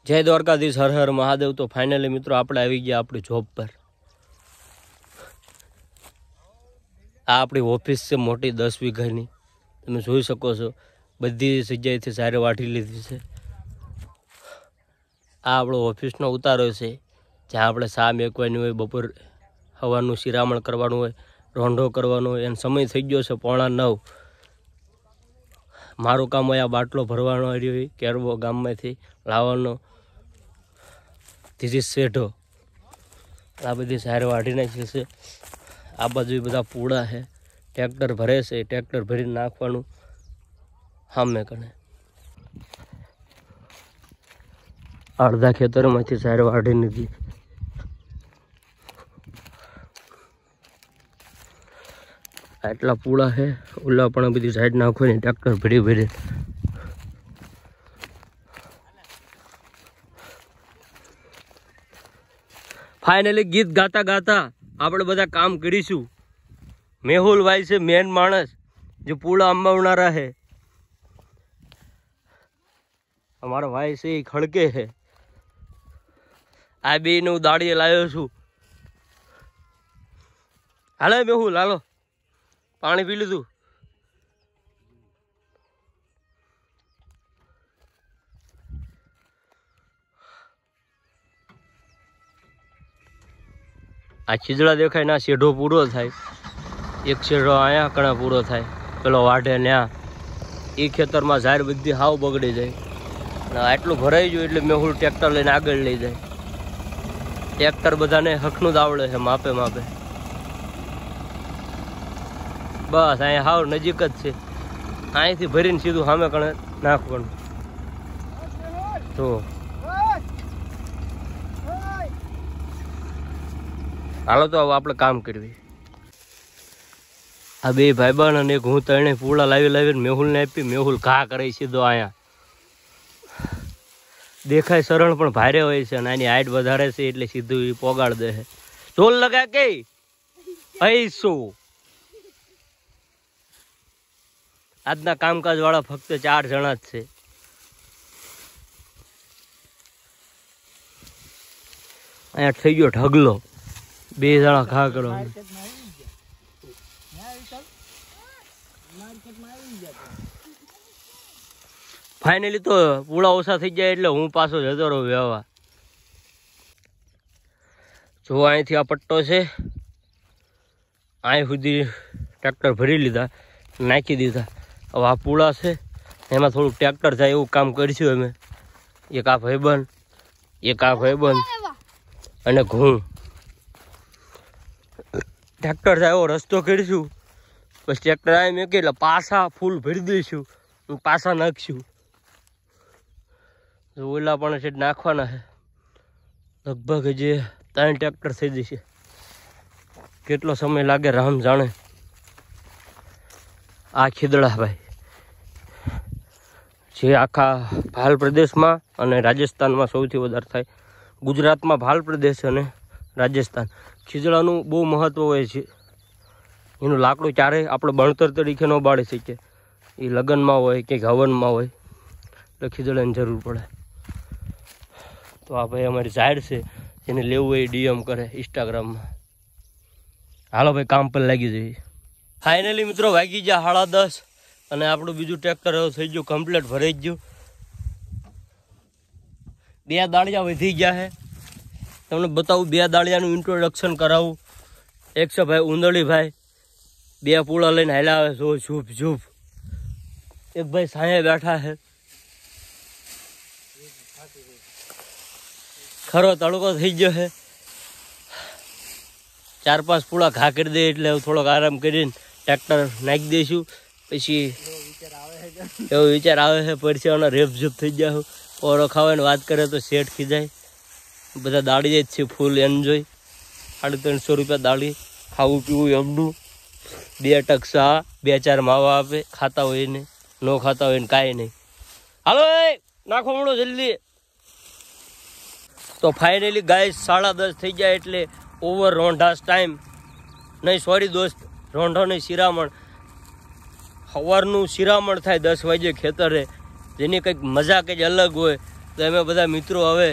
जय द्वारकाधीश, हर हर महादेव। तो फाइनली मित्रों આપણે આવી ગયા આપણી જોબ પર। આ આપણી ઓફિસ છે મોટી 10 વીઘાની, તમે જોઈ શકો છો। બધી જગ્યાએથી સારે વાટી લીધી છે। આ આપણો ઓફિસનો ઉતારો છે, જ્યાં આપણે સા મેકવાની હોય, બપોર હવાનું શિરામણ કરવાનું હોય, રોંઢો કરવાનો હોય। એનો સમય થઈ ગયો છે 8:45। મારું કામ હોય આ બાટલો ભરવાનો હોય કેરવો ગામમાંથી લાવવાનો। ધીરે શેઢો આ બધી સારે વાઢી નાખી છે। આ બાજુ બધા પૂડા છે, ટ્રેક્ટર ભરે છે, ટ્રેક્ટર ભરીને નાખવાનું સામે કણે। અડધા ખેતરમાંથી સારે વાઢી લીધી। આટલા પૂળા છે, ઓલા પણ બધી સાઈડ નાખવાની ટ્રેક્ટર ભરી ભરી। फाइनली गीत गाता गाता આપણે બધા કામ કરીશું। મેહુલ ભાઈ છે મેન માણસ, जो पूड़ा अंबावनारा है। हमारा भाई से खड़के है। आ बी नु दाड़ी लायो छू। हालो मेहुल हालो, पानी पी लीधું? आ खीजड़ा देखाय ना शेढो पूरो थाय। एक शेढो आया कणा पूरो थाय, पेलो वाढे न्या ई खेतर में झाड़ बधी हाव बगड़ी जाए। आटलू भराई गयुं એટલે મેહુલ ट्रेक्टर लईने आगळ लई जाए। ट्रेक्टर बधाने हकनुं ज आवडे छे, मापे मापे। बस अहीं हाव नजीक ज छे, અહીંથી ભરીને સીધું સામે કણે નાખવાનું। તો હાલો તો આપણે કામ કરવી। આ બે ભાઈબંધ અને એક હું ત્રણે પૂળા લાવી લાવીને મેહુલને આપી। મેહુલ ઘા કરે સીધો આયા। દેખાય સરળ પણ ભારે હોય છે, અને આની હાઈટ વધારે છે એટલે સીધું એ પોગાડ દે છે। ઢોલ લગા કે ऐसो આજના કામકાજ વાળા ફક્ત 4 જણા જ છે। અહીંયા થઈ ગયો ઢગલો, 2 જણા ઘા કરો। फाइनली तो पूरा ओछा थी जाए એટલે હું પાછો જતો રહું વેવા। જો અહીંથી આ પટ્ટો છે, અહીં સુધી ટ્રેક્ટર ભરી લીધા, નાખી દીધા। હવે આ પૂળા છે એમાં થોડું ટ્રેક્ટર જાય એવું કામ કરીશું અમે। એક આ ભાઈબંધ, એક આ ભાઈબંધ અને ઘઉં ટ્રેક્ટર જાય એવો રસ્તો કરીશું। પછી ટ્રેક્ટર આવી મેકી એટલે પાછા ફૂલ ભરી દઈશું, પાછા નાખશું। ઓલા પણ છે નાખવાના છે, લગભગ જે 3 ટ્રેક્ટર થઈ જશે। કેટલો સમય લાગે રામ જાણે। આ ખીદડા ભાઈ જે આખા ભાલ પ્રદેશમાં અને રાજસ્થાનમાં સૌથી વધારે થાય। ગુજરાતમાં ભાલ પ્રદેશ અને રાજસ્થાન ખીજડાનું બહુ મહત્વ હોય છે। એનું લાકડું ક્યારેય આપણે બણતર તરીકે ન બાળી શકીએ, એ લગ્નમાં હોય કે હવનમાં હોય એટલે ખીજડાની જરૂર પડે। तो आ भाई हमारी झाड़ से जेने लेवुं होय डीएम करे इंस्टाग्राम में। हालो भाई काम पर लागी जाइए। फाइनली मित्रों वागी गया 10:30 અને આપણું બીજું ટ્રેક્ટર થઈ ગયું કમ્પ્લીટ, ભરાઈ ગયું। 2 દાળિયા વધી ગયા છે, તમને બતાવું। 2 દાળિયાનું ઇન્ટ્રોડક્શન કરાવું। એક છે ભાઈ ઉંદળી ભાઈ, 2 પૂળા લઈને હાલ્યા આવે જો ઝૂપ ઝૂપ। એક ભાઈ સાંયે બેઠા છે, खरो तड़को थी गयो है। 4-5 पूळा घा कर दे એટલે થોડોક આરામ કરીને ટ્રેક્ટર નાખી દઈશું। પછી એવો વિચાર આવે છે પરસેવાનો રેપઝૂપ થઈ જાય। ઓરો ખાવાની વાત કરે તો શેઠ ખીજાય। બધા દાડી જ છે ફૂલ એન્જોય। 350 રૂપિયા દાડી, ખાવું પીવું એમનું। 2 ટક સા, 2-4 માવા આપે, ખાતા હોય ને નો ખાતા હોય ને કાંઈ નહીં। હાલો નાખો મળો જલ્દી। तो फाइनली गाइस 10:30 थी जाए એટલે ओवर रोंढास टाइम नहीं, सॉरी दोस्त, रोंढो नहीं शिरामण। सवारનું શિરામણ થાય 10 વાગે ખેતરે, જેની કંઈક મજા કંઈક અલગ હોય। તો અમે બધા મિત્રો હવે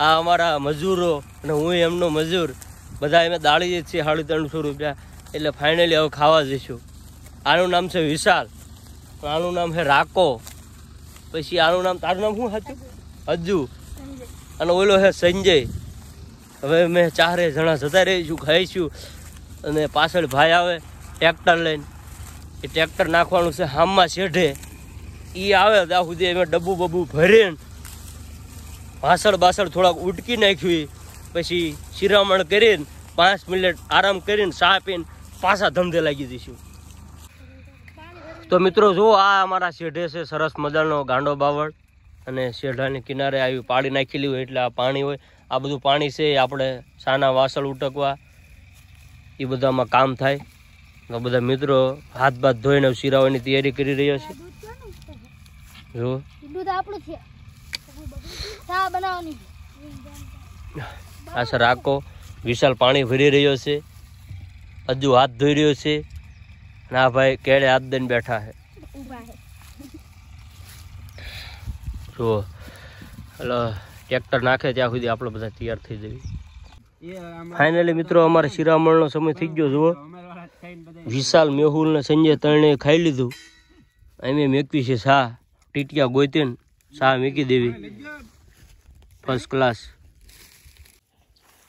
આ અમારા મજૂરો અને હું એમનો મજૂર બધા અમે દાળીએ છીએ 350 રૂપિયા. એટલે ફાઇનલી હવે ખાવા જઈશું. આનું નામ છે વિશાલ, આનું નામ છે રાકો, પછી આનું નામ, તારું નામ શું હતું? અજ્જુ, અને ઓલો છે સંજય. હવે અમે 4 જણા જતા રહીશું, ખાઈશું. અને પાછળ ભાઈ આવે ટ્રેક્ટર લઈને, એ ટ્રેક્ટર નાખવાનું છે હામમાં શેઢે. એ આવે ત્યાં સુધી અમે ડબ્બુ બબ્બુ ભરીને ભાસળ બાસળ થોડાક ઉટકી નાખ્યું. પછી શિરામણ કરીને 5 મિનિટ આરામ કરીને ચા પીને પાછા ધંધે લાગી દઈશું. તો મિત્રો જુઓ, આ અમારા શેઢે છે સરસ મજાનો ગાંડો બાવળ, અને શેઢાની કિનારે આવી પાડી નાખેલી હોય એટલે આ પાણી હોય. આ બધું પાણી છે એ આપણે સાના વાસળ ઉટકવા એ બધામાં કામ થાય. તો બધા મિત્રો હાથ બાથ ધોઈને શિરાવાની તૈયારી કરી રહ્યા છે. જો આ છે રાકો, વિશાલ પાણી ભરી રહ્યો છે, હજુ હાથ ધોઈ રહ્યો છે, અને આ ભાઈ કેળે હાથ દઈને બેઠા છે. જુઓ, એટલે ટ્રેક્ટર નાખે ત્યાં સુધી આપણે બધા તૈયાર થઈ જઈએ. ફાઇનલી મિત્રો અમારે શિરામણનો સમય થઈ ગયો. જુઓ, વિશાલ, મેહુલ ને સંજય ત્રણે ખાઈ લીધું. અમે મેકવી છે શા, ટીટિયા ગોતીને શા મેકી દેવી ફર્સ્ટ ક્લાસ.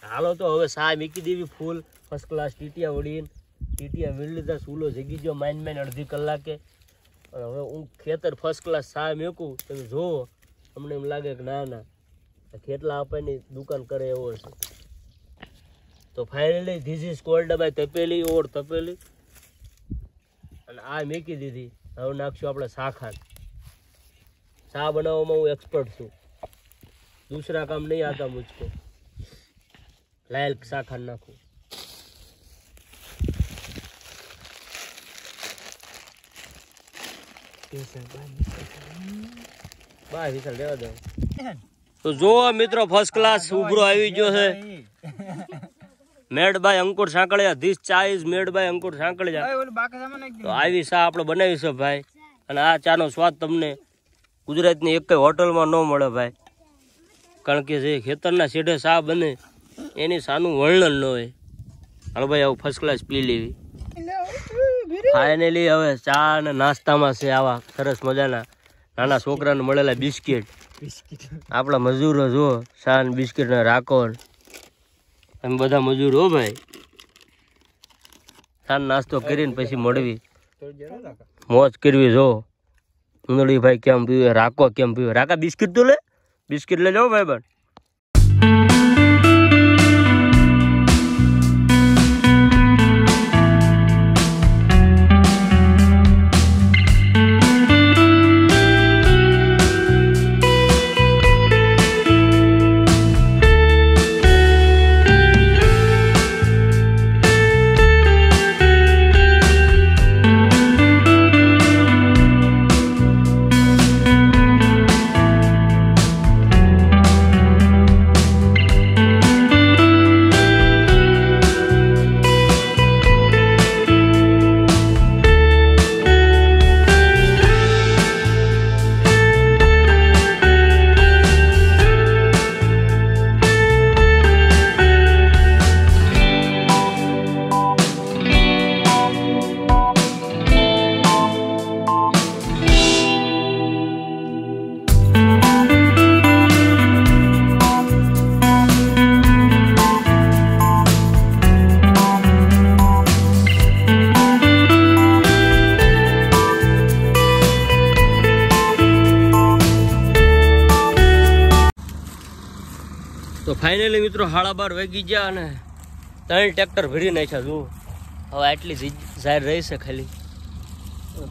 હાલો તો હવે શા મેકી દેવી ફૂલ ફર્સ્ટ ક્લાસ. ટીટિયા વળીને ટીટિયા વીણ લીધા, સૂલો જગી ગયો માઇન અડધી કલાકે. અને હવે હું ખેતર ફર્સ્ટ ક્લાસ શા મેકું. તમે જોવો, અમને એમ લાગે કે ના ખેતલા આપવાની દુકાન કરે એવો છે. તો finally this is called by તપેલી ઓર તપેલી, અને આ મેકી દીધી. હવે નાખશું આપણે શાખાન. ચા બનાવવામાં હું એક્સપર્ટ છું, દૂસરા કામ નહીં આતા મુझको. લાયલ શાખાન નાખું. બા વિશાલ દેવા દો. તો જો મિત્રો ફર્સ્ટ ક્લાસ ઉભરો આવી ગયો છે, made by Ankur Sankaliya. This ચા ઇઝ મેડ બાય અંકુર સાંકળિયા. તો આવી ચા આપણે બનાવી છે ભાઈ. અને આ ચાનો સ્વાદ તમને ગુજરાતની એક હોટલમાં ન મળે ભાઈ, કારણ કે જે ખેતરના શેઢે ચા બને એની સાનું વર્ણન ન હોય. હાલો ભાઈ, આવું ફર્સ્ટ ક્લાસ પી લેવી. ફાઇનલી હવે ચા અને નાસ્તામાં છે આવા સરસ મજાના નાના છોકરાને મળેલા બિસ્કિટ. આપણા મજૂરો જો ચા ને બિસ્કિટ ને રાખો, અમે બધા મજૂર હો ભાઈ. ચા નાસ્તો કરીને પછી મળવી, મોજ કરવી. જો ઉંદડી ભાઈ કેમ પીવે, રાખો કેમ પીવે. રાકા બિસ્કિટ તો લે, બિસ્કિટ લઈ જાઓ ભાઈ. પણ તો ફાઇનલી મિત્રો 12:30 વાગી ગયા અને 3 ટ્રેક્ટર ભરી નાખ્યા. જુઓ, હવે આટલી જાહેર રહી છે, ખાલી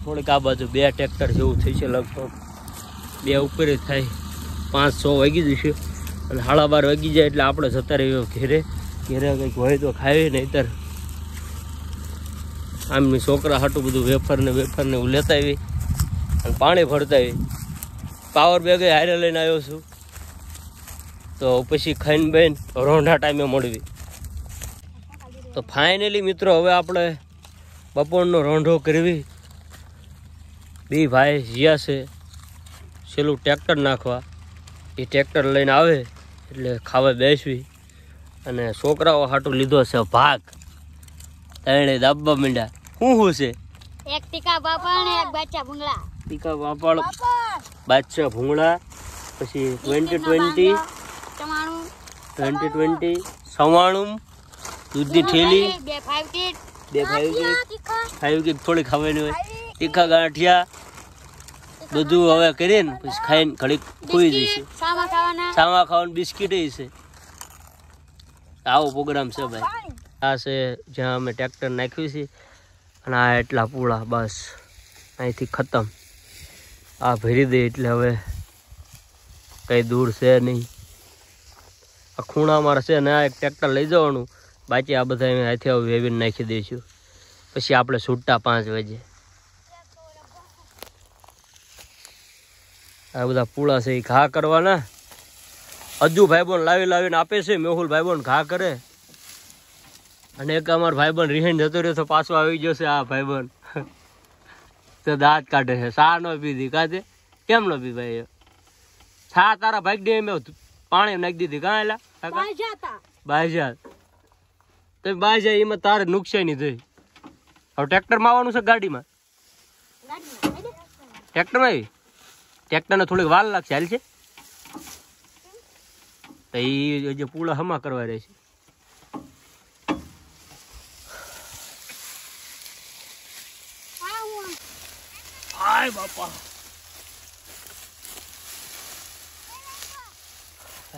થોડીક આ બાજુ 2 ટ્રેક્ટર જેવું થઈ છે, લગભગ 2 ઉપર જ થાય. 5-6 વાગી જશે અને 12:30 વાગી જાય એટલે આપણે જતા રહીએ ઘેરે. ઘેરે કંઈક હોય તો ખાવી, નહીતર આમની છોકરા હાટું બધું વેફર ને હું લેતા આવી અને પાણી ભરતા આવી. પાવર બેગ હારે લઈને આવ્યો છું, તો પછી ખાઈને બેન રોંઢા ટાઈમે મળવી. તો ફાઇનલી મિત્રો હવે આપણે બપોરનો રોંઢો કરવી. 2 ભાઈ જ્યાં છે છેલ્લું ટ્રેક્ટર નાખવા. એ ટ્રેક્ટર લઈને આવે એટલે ખાવા બેસવી અને છોકરાઓ હાટું લીધો છે ભાગ એને દાબવા માંડ્યા શું છે એક ટીકા બાપા અને એક બાચા ભૂંગળા ટીકા બાપા બાદશાહ ભૂંગળા પછી 2020 સવાણું દૂધની થેલી બે ફાઈવ કેક થોડી ખાવાની હોય તીખા ગાંઠિયા બધું હવે કરીએ ને પછી ખાઈને ઘડીક ખોઈ જઈશે સામા ખાવાનું બિસ્કીટ છે આવો પ્રોગ્રામ છે ભાઈ આ છે જ્યાં અમે ટ્રેક્ટર નાખ્યું છે અને આ એટલા પૂળા બસ અહીંથી ખતમ આ ભરી દે એટલે હવે કંઈ દૂર છે નહીં આ ખૂણા અમારા છે ને આ એક ટ્રેક્ટર લઈ જવાનું બાકી આ બધા અમે હાથે વેવીને નાખી દઈશું પછી આપણે છૂટતા 5 વાગે આ બધા પૂળા છે એ ઘા કરવાના હજુ ભાઈબંધ લાવીને આપે છે મેહુલ ભાઈબંધ ઘા કરે અને એક અમારો ભાઈબંધ રિહાઈને જતો રહ્યો તો પાછો આવી ગયો છે આ ભાઈબંધ તો દાંત કાઢે છે સા ન પીધી કાતે કેમ ન પી ભાઈ છા તારા ભાઈ દે મેં પાણી નાખી દીધી કાં એલા બાજા તો બાજા એમાં તારે નુકસાની થઈ હવે ટ્રેક્ટરમાં આવવાનું છે ગાડીમાં ટ્રેક્ટરમાં આવી ટ્રેક્ટરને થોડીક વાર લાગશે હાલ છે તો એ જે પૂળા હમા કરવા રહેશે હાય બાપા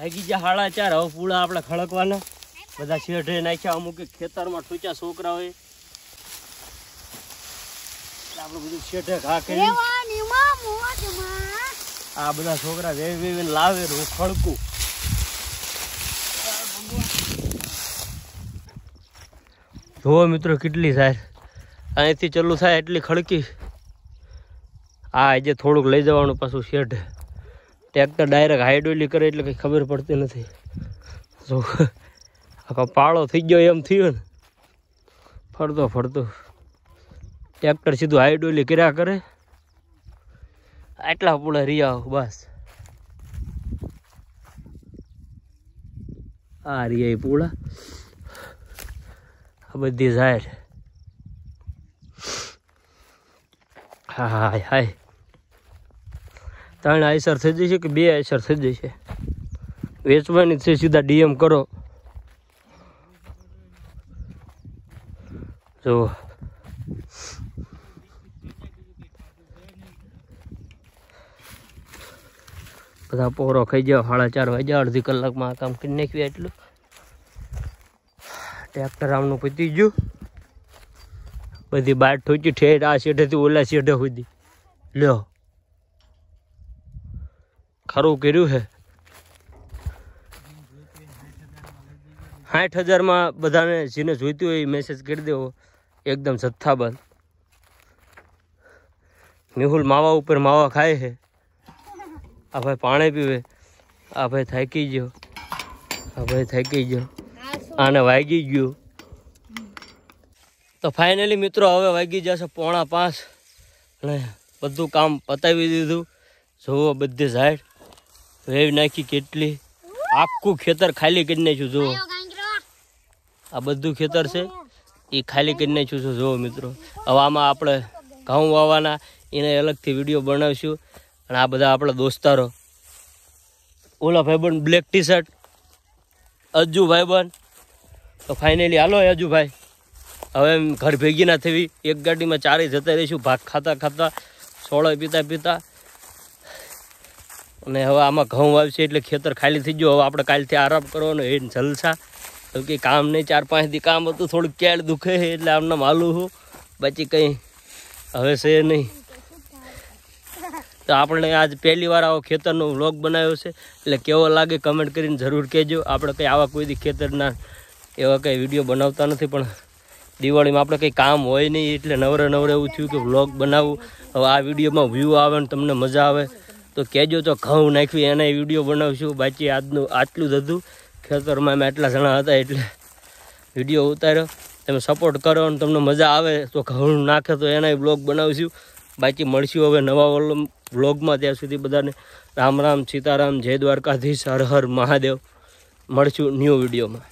આગી જા 4:30 હવે પૂળા આપણે ખડકવાના બધા શેઢે નાખ્યા અમુક ખેતરમાં ઠૂચા છોકરા હોય આપણે બધું શેઢે ઘા કરી આ બધા છોકરા વેવીને લાવે હું ખડકું જોવો મિત્રો કેટલી થાય અહીંથી ચાલુ થાય એટલી ખડકી આ આજે થોડુંક લઈ જવાનું પાછું શેઢે ટ્રેક્ટર ડાયરેક્ટ હાઈડોલી કરે એટલે કંઈ ખબર પડતી નથી જો આખો પાળો થઈ ગયો એમ થયો ને ફરતો ટ્રેક્ટર સીધું હાઈડોલી કર્યા કરે આટલા પૂળા રિયા બસ આ રિયા પૂળા આ બધી જાય હાય 3 આઈસર થઈ જશે કે 2 આઈસર થઈ જશે વેચવાની છે સીધા ડીએમ કરો જો બધા પોરો ખાઈ જાવ 4:30 વાગ્યા અડધી કલાકમાં આ કામ કરી નાખ્યું એટલું ટ્રેક્ટર આમનું પતી ગયું બધી બાટ ઠોકી ઠેઠ આ શેઢેથી ઓલા શેઢે સુધી લ્યો ખરું કર્યું છે 60,000 બધાને જેને જોઈતું હોય મેસેજ કરી દેવો એકદમ જથ્થાબંધ મેહુલ માવા ઉપર માવા ખાય છે આ ભાઈ પાણી પીવે આ ભાઈ થાકી ગયો આને વાગી ગયું તો ફાઇનલી મિત્રો હવે વાગી જશે 4:45 અને બધું કામ પતાવી દીધું જુઓ બધી સાઈડ વેવ નાખી કેટલી આખું ખેતર ખાલી કરી નાખ્યું જુઓ આ બધું ખેતર છે એ ખાલી કરી નાખ્યું છે જુઓ મિત્રો હવે આમાં આપણે ઘઉં વાવવાના એને અલગથી વિડીયો બનાવીશું અને આ બધા આપણા દોસ્તારો ઓલા ભાઈબંધ બ્લેક ટી-શર્ટ અજ્જુ ભાઈબંધ તો ફાઇનલી હાલો અજ્જુભાઈ હવે ઘર ભેગી ના થવી એક ગાડીમાં 4 જતા રહીશું ભાગ ખાતા સોળો પીતા અને હવે આમાં ઘઉં વાવશે એટલે ખેતર ખાલી થઈ ગયું હવે આપણે કાલથી આરામ કરવાનો એ જલસા તો કે કામ નહીં 4-5 દી કામ હતું થોડુંક ક્યાડ દુખે એટલે આમને માલું હું બાકી કંઈ હવે છે નહીં તો આપણે આજ પહેલી વાર આવો ખેતરનો વ્લોગ બનાવ્યો છે એટલે કેવો લાગે કમેન્ટ કરીને જરૂર કહેજો આપણે કંઈ આવા કોઈ દી ખેતરના એવા કંઈ વિડીયો બનાવતા નથી પણ દિવાળીમાં આપણે કંઈ કામ હોય નહીં એટલે નવરે એવું થયું કે વ્લોગ બનાવવું હવે આ વિડીયોમાં વ્યૂ આવે ને તમને મજા આવે તો કહેજો તો ઘઉં નાખ્યું એના વિડીયો બનાવશું બાકી આજનું આટલું જ હતું ખેતરમાં અમે આટલા જણા હતા એટલે વિડીયો ઉતાર્યો તમે સપોર્ટ કરો અને તમને મજા આવે તો ઘઉં નાખે તો એના બ્લોગ બનાવશું બાકી મળશું હવે નવા વ્લોગમાં. ત્યાં સુધી બધાને રામ રામ, સીતારામ, જય દ્વારકાધીશ, હર હર મહાદેવ. મળશું ન્યૂ વિડીયોમાં.